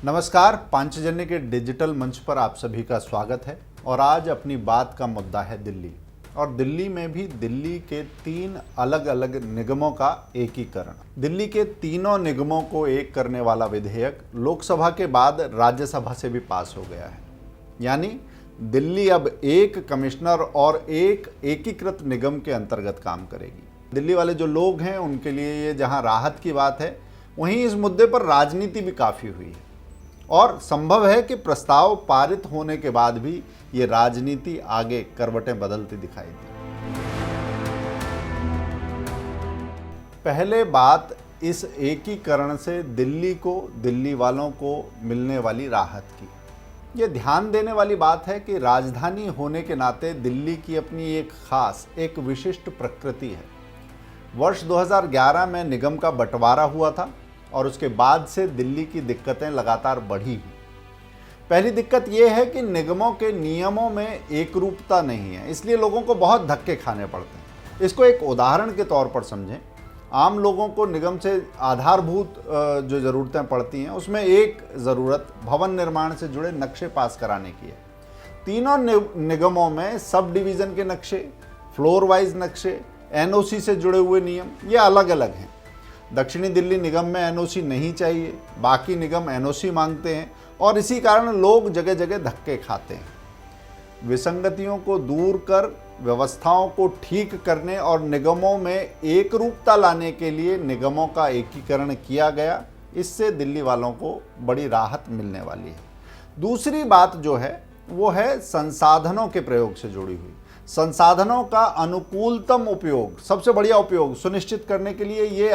नमस्कार, पांचजन्य के डिजिटल मंच पर आप सभी का स्वागत है। और आज अपनी बात का मुद्दा है दिल्ली। और दिल्ली में भी दिल्ली के 3 अलग अलग निगमों का एकीकरण। दिल्ली के तीनों निगमों को एक करने वाला विधेयक लोकसभा के बाद राज्यसभा से भी पास हो गया है। यानी दिल्ली अब एक कमिश्नर और एक एकीकृत निगम के अंतर्गत काम करेगी। दिल्ली वाले जो लोग हैं उनके लिए ये जहां राहत की बात है, वहीं इस मुद्दे पर राजनीति भी काफ़ी हुई है। और संभव है कि प्रस्ताव पारित होने के बाद भी ये राजनीति आगे करवटें बदलती दिखाई दे। पहले बात इस एकीकरण से दिल्ली को, दिल्ली वालों को मिलने वाली राहत की। ये ध्यान देने वाली बात है कि राजधानी होने के नाते दिल्ली की अपनी एक खास, एक विशिष्ट प्रकृति है। वर्ष 2011 में निगम का बंटवारा हुआ था और उसके बाद से दिल्ली की दिक्कतें लगातार बढ़ी हैं। पहली दिक्कत यह है कि निगमों के नियमों में एकरूपता नहीं है, इसलिए लोगों को बहुत धक्के खाने पड़ते हैं। इसको एक उदाहरण के तौर पर समझें। आम लोगों को निगम से आधारभूत जो ज़रूरतें पड़ती हैं, उसमें एक ज़रूरत भवन निर्माण से जुड़े नक्शे पास कराने की है। तीनों निगमों में सब डिवीज़न के नक्शे, फ्लोर वाइज नक्शे, एनओसी से जुड़े हुए नियम ये अलग अलग हैं। दक्षिणी दिल्ली निगम में एनओसी नहीं चाहिए, बाकी निगम एनओसी मांगते हैं और इसी कारण लोग जगह जगह धक्के खाते हैं। विसंगतियों को दूर कर व्यवस्थाओं को ठीक करने और निगमों में एकरूपता लाने के लिए निगमों का एकीकरण किया गया। इससे दिल्ली वालों को बड़ी राहत मिलने वाली है। दूसरी बात जो है वो है संसाधनों के प्रयोग से जुड़ी हुई। संसाधनों का अनुकूलतम उपयोग, सबसे बढ़िया उपयोग सुनिश्चित करने के लिए ये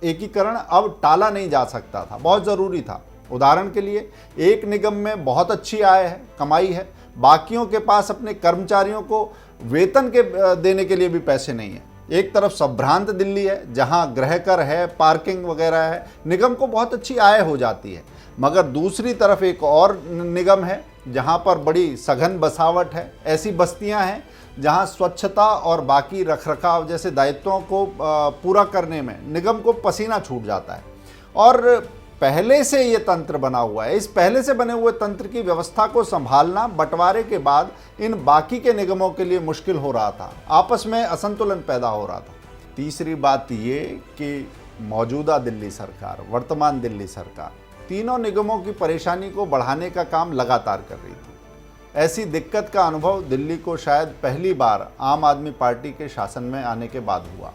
एकीकरण अब टाला नहीं जा सकता था, बहुत ज़रूरी था। उदाहरण के लिए, एक निगम में बहुत अच्छी आय है, कमाई है, बाकियों के पास अपने कर्मचारियों को वेतन के देने के लिए भी पैसे नहीं है। एक तरफ संभ्रांत दिल्ली है जहां गृह कर है, पार्किंग वगैरह है, निगम को बहुत अच्छी आय हो जाती है। मगर दूसरी तरफ एक और निगम है जहां पर बड़ी सघन बसावट है। ऐसी बस्तियां हैं जहां स्वच्छता और बाकी रखरखाव जैसे दायित्वों को पूरा करने में निगम को पसीना छूट जाता है। और पहले से ये तंत्र बना हुआ है। इस पहले से बने हुए तंत्र की व्यवस्था को संभालना बंटवारे के बाद इन बाकी के निगमों के लिए मुश्किल हो रहा था, आपस में असंतुलन पैदा हो रहा था। तीसरी बात ये कि मौजूदा दिल्ली सरकार, वर्तमान दिल्ली सरकार तीनों निगमों की परेशानी को बढ़ाने का काम लगातार कर रही थी। ऐसी दिक्कत का अनुभव दिल्ली को शायद पहली बार आम आदमी पार्टी के शासन में आने के बाद हुआ।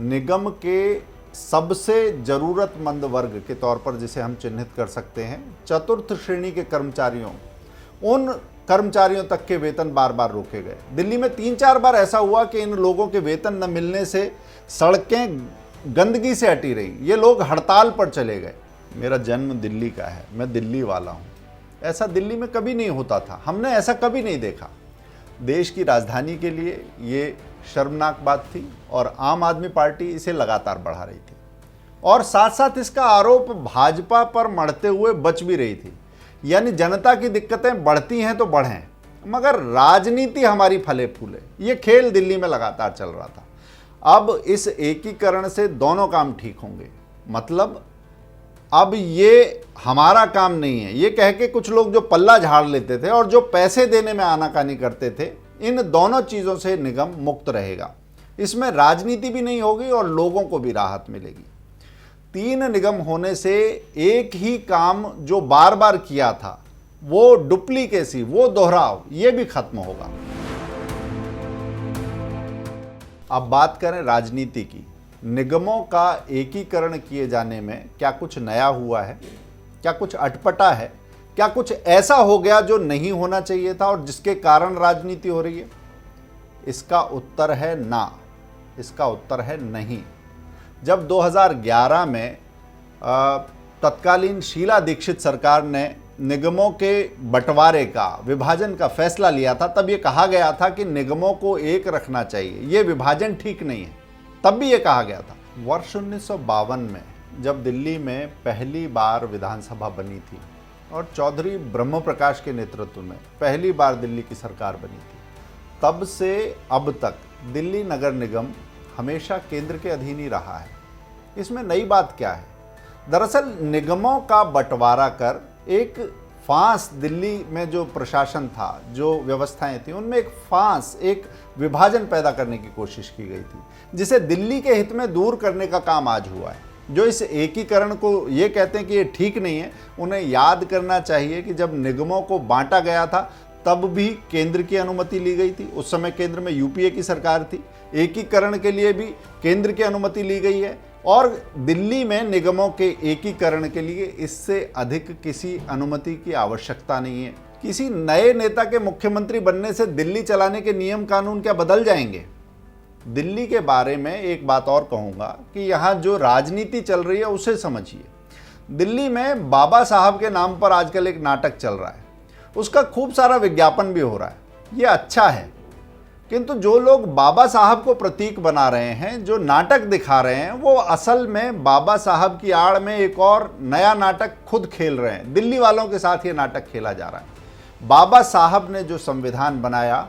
निगम के सबसे ज़रूरतमंद वर्ग के तौर पर जिसे हम चिन्हित कर सकते हैं, चतुर्थ श्रेणी के कर्मचारियों, उन कर्मचारियों तक के वेतन बार बार रोके गए। दिल्ली में 3-4 बार ऐसा हुआ कि इन लोगों के वेतन न मिलने से सड़कें गंदगी से हटी रही, ये लोग हड़ताल पर चले गए। मेरा जन्म दिल्ली का है, मैं दिल्ली वाला हूँ। ऐसा दिल्ली में कभी नहीं होता था, हमने ऐसा कभी नहीं देखा। देश की राजधानी के लिए ये शर्मनाक बात थी और आम आदमी पार्टी इसे लगातार बढ़ा रही थी। और साथ साथ इसका आरोप भाजपा पर मढ़ते हुए बच भी रही थी। यानी जनता की दिक्कतें बढ़ती हैं तो बढ़ें, मगर राजनीति हमारी फले फूले, ये खेल दिल्ली में लगातार चल रहा था। अब इस एकीकरण से दोनों काम ठीक होंगे। मतलब अब ये हमारा काम नहीं है, ये कह के कुछ लोग जो पल्ला झाड़ लेते थे और जो पैसे देने में आनाकानी करते थे, इन दोनों चीज़ों से निगम मुक्त रहेगा। इसमें राजनीति भी नहीं होगी और लोगों को भी राहत मिलेगी। 3 निगम होने से एक ही काम जो बार बार किया था, वो डुप्लीकेसी, वो दोहराव, ये भी खत्म होगा। अब बात करें राजनीति की। निगमों का एकीकरण किए जाने में क्या कुछ नया हुआ है? क्या कुछ अटपटा है? क्या कुछ ऐसा हो गया जो नहीं होना चाहिए था और जिसके कारण राजनीति हो रही है? इसका उत्तर है ना, इसका उत्तर है नहीं। जब 2011 में तत्कालीन शीला दीक्षित सरकार ने निगमों के बंटवारे का, विभाजन का फैसला लिया था, तब ये कहा गया था कि निगमों को एक रखना चाहिए, ये विभाजन ठीक नहीं है। तब भी ये कहा गया था। वर्ष 1952 में जब दिल्ली में पहली बार विधानसभा बनी थी और चौधरी ब्रह्म प्रकाश के नेतृत्व में पहली बार दिल्ली की सरकार बनी थी, तब से अब तक दिल्ली नगर निगम हमेशा केंद्र के अधीन ही रहा है। इसमें नई बात क्या है? दरअसल निगमों का बंटवारा कर एक फांस, दिल्ली में जो प्रशासन था, जो व्यवस्थाएं थी, उनमें एक फांस, एक विभाजन पैदा करने की कोशिश की गई थी, जिसे दिल्ली के हित में दूर करने का काम आज हुआ है। जो इस एकीकरण को ये कहते हैं कि ये ठीक नहीं है, उन्हें याद करना चाहिए कि जब निगमों को बांटा गया था तब भी केंद्र की अनुमति ली गई थी। उस समय केंद्र में यूपीए की सरकार थी। एकीकरण के लिए भी केंद्र की अनुमति ली गई है और दिल्ली में निगमों के एकीकरण के लिए इससे अधिक किसी अनुमति की आवश्यकता नहीं है। किसी नए नेता के मुख्यमंत्री बनने से दिल्ली चलाने के नियम कानून क्या बदल जाएंगे? दिल्ली के बारे में एक बात और कहूँगा कि यहाँ जो राजनीति चल रही है उसे समझिए। दिल्ली में बाबा साहब के नाम पर आजकल एक नाटक चल रहा है, उसका खूब सारा विज्ञापन भी हो रहा है, ये अच्छा है। किंतु जो लोग बाबा साहब को प्रतीक बना रहे हैं, जो नाटक दिखा रहे हैं, वो असल में बाबा साहब की आड़ में एक और नया नाटक खुद खेल रहे हैं। दिल्ली वालों के साथ ये नाटक खेला जा रहा है। बाबा साहब ने जो संविधान बनाया,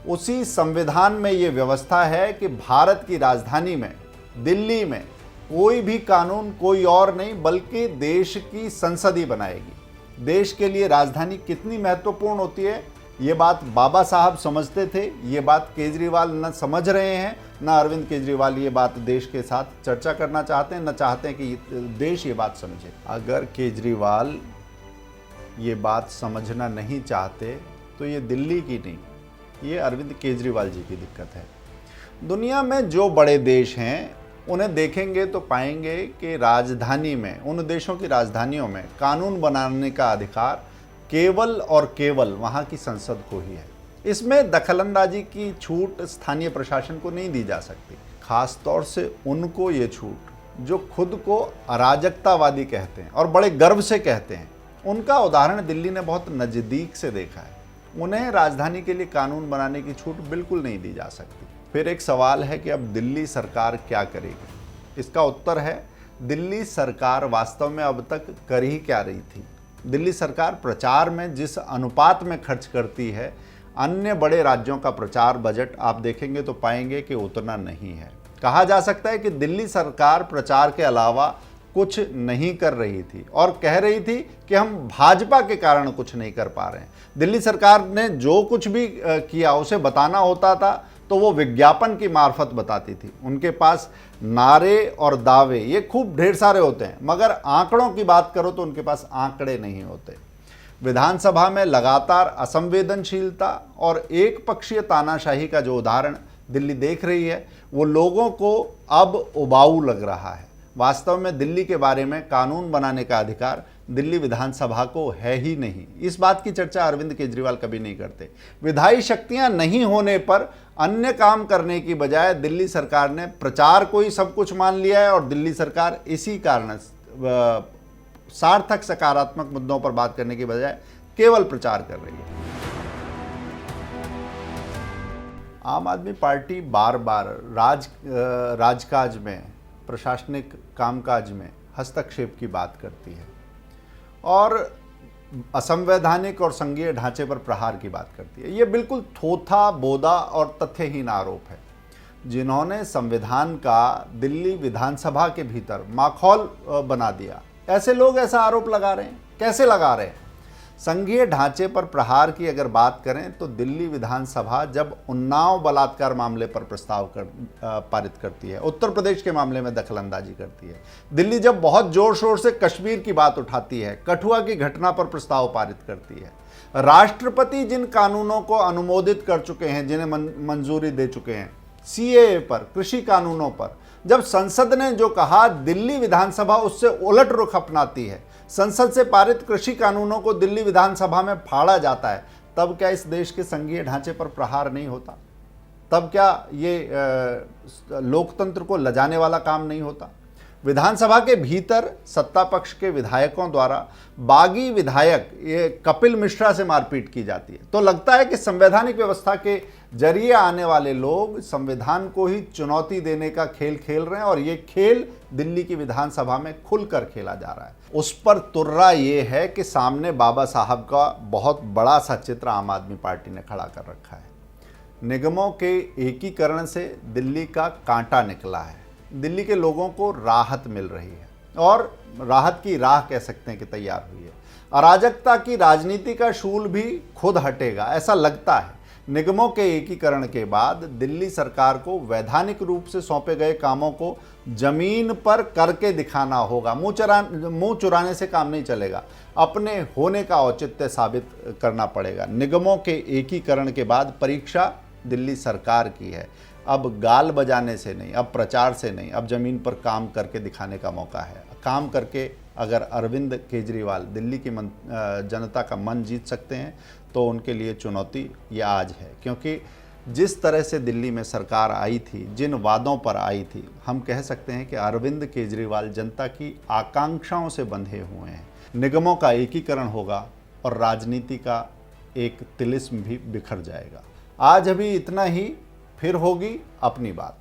उसी संविधान में ये व्यवस्था है कि भारत की राजधानी में, दिल्ली में, कोई भी कानून कोई और नहीं बल्कि देश की संसद ही बनाएगी। देश के लिए राजधानी कितनी महत्वपूर्ण होती है, ये बात बाबा साहब समझते थे। ये बात केजरीवाल न समझ रहे हैं, न अरविंद केजरीवाल ये बात देश के साथ चर्चा करना चाहते हैं, न चाहते हैं कि देश ये बात समझे। अगर केजरीवाल ये बात समझना नहीं चाहते तो ये दिल्ली की नहीं, ये अरविंद केजरीवाल जी की दिक्कत है। दुनिया में जो बड़े देश हैं उन्हें देखेंगे तो पाएंगे कि राजधानी में, उन देशों की राजधानियों में कानून बनाने का अधिकार केवल और केवल वहाँ की संसद को ही है। इसमें दखलंदाजी की छूट स्थानीय प्रशासन को नहीं दी जा सकती। खास तौर से उनको ये छूट जो खुद को अराजकतावादी कहते हैं और बड़े गर्व से कहते हैं, उनका उदाहरण दिल्ली ने बहुत नज़दीक से देखा है। उन्हें राजधानी के लिए कानून बनाने की छूट बिल्कुल नहीं दी जा सकती। फिर एक सवाल है कि अब दिल्ली सरकार क्या करेगी? इसका उत्तर है, दिल्ली सरकार वास्तव में अब तक कर ही क्या रही थी। दिल्ली सरकार प्रचार में जिस अनुपात में खर्च करती है, अन्य बड़े राज्यों का प्रचार बजट आप देखेंगे तो पाएंगे कि उतना नहीं है। कहा जा सकता है कि दिल्ली सरकार प्रचार के अलावा कुछ नहीं कर रही थी और कह रही थी कि हम भाजपा के कारण कुछ नहीं कर पा रहे हैं। दिल्ली सरकार ने जो कुछ भी किया उसे बताना होता था तो वो विज्ञापन की मार्फत बताती थी। उनके पास नारे और दावे ये खूब ढेर सारे होते हैं, मगर आंकड़ों की बात करो तो उनके पास आंकड़े नहीं होते। विधानसभा में लगातार असंवेदनशीलता और एक पक्षीय तानाशाही का जो उदाहरण दिल्ली देख रही है, वो लोगों को अब उबाऊ लग रहा है। वास्तव में दिल्ली के बारे में कानून बनाने का अधिकार दिल्ली विधानसभा को है ही नहीं। इस बात की चर्चा अरविंद केजरीवाल कभी नहीं करते। विधायी शक्तियां नहीं होने पर अन्य काम करने की बजाय दिल्ली सरकार ने प्रचार को ही सब कुछ मान लिया है और दिल्ली सरकार इसी कारण सार्थक सकारात्मक मुद्दों पर बात करने की बजाय केवल प्रचार कर रही है। आम आदमी पार्टी बार बार राजकाज में, प्रशासनिक कामकाज में हस्तक्षेप की बात करती है और असंवैधानिक और संघीय ढांचे पर प्रहार की बात करती है। ये बिल्कुल थोथा, बोदा और तथ्यहीन आरोप है। जिन्होंने संविधान का दिल्ली विधानसभा के भीतर माखौल बना दिया, ऐसे लोग ऐसा आरोप लगा रहे हैं। कैसे लगा रहे हैं? संघीय ढांचे पर प्रहार की अगर बात करें तो दिल्ली विधानसभा जब उन्नाव बलात्कार मामले पर प्रस्ताव पारित करती है, उत्तर प्रदेश के मामले में दखलंदाजी करती है, दिल्ली जब बहुत जोर शोर से कश्मीर की बात उठाती है, कठुआ की घटना पर प्रस्ताव पारित करती है, राष्ट्रपति जिन कानूनों को अनुमोदित कर चुके हैं, जिन्हें मंजूरी दे चुके हैं, सीएए पर, कृषि कानूनों पर, जब संसद ने जो कहा दिल्ली विधानसभा उससे उलट रुख अपनाती है, संसद से पारित कृषि कानूनों को दिल्ली विधानसभा में फाड़ा जाता है, तब क्या इस देश के संघीय ढांचे पर प्रहार नहीं होता? तब क्या ये लोकतंत्र को लजाने वाला काम नहीं होता? विधानसभा के भीतर सत्ता पक्ष के विधायकों द्वारा बागी विधायक ये कपिल मिश्रा से मारपीट की जाती है तो लगता है कि संवैधानिक व्यवस्था के जरिए आने वाले लोग संविधान को ही चुनौती देने का खेल खेल रहे हैं और ये खेल दिल्ली की विधानसभा में खुलकर खेला जा रहा है। उस पर तुर्रा ये है कि सामने बाबा साहब का बहुत बड़ा सा चित्र आम आदमी पार्टी ने खड़ा कर रखा है। निगमों के एकीकरण से दिल्ली का कांटा निकला है, दिल्ली के लोगों को राहत मिल रही है। और राहत की राह कह सकते हैं कि तैयार हुई है। अराजकता की राजनीति का शूल भी खुद हटेगा ऐसा लगता है। निगमों के एकीकरण के बाद दिल्ली सरकार को वैधानिक रूप से सौंपे गए कामों को जमीन पर करके दिखाना होगा। मुंह चुराने से काम नहीं चलेगा, अपने होने का औचित्य साबित करना पड़ेगा। निगमों के एकीकरण के बाद परीक्षा दिल्ली सरकार की है। अब गाल बजाने से नहीं, अब प्रचार से नहीं, अब जमीन पर काम करके दिखाने का मौका है। काम करके अगर अरविंद केजरीवाल दिल्ली की जनता का मन जीत सकते हैं तो उनके लिए चुनौती ये आज है, क्योंकि जिस तरह से दिल्ली में सरकार आई थी, जिन वादों पर आई थी, हम कह सकते हैं कि अरविंद केजरीवाल जनता की आकांक्षाओं से बंधे हुए हैं। निगमों का एकीकरण होगा और राजनीति का एक तिलिस्म भी बिखर जाएगा। आज अभी इतना ही, फिर होगी अपनी बात।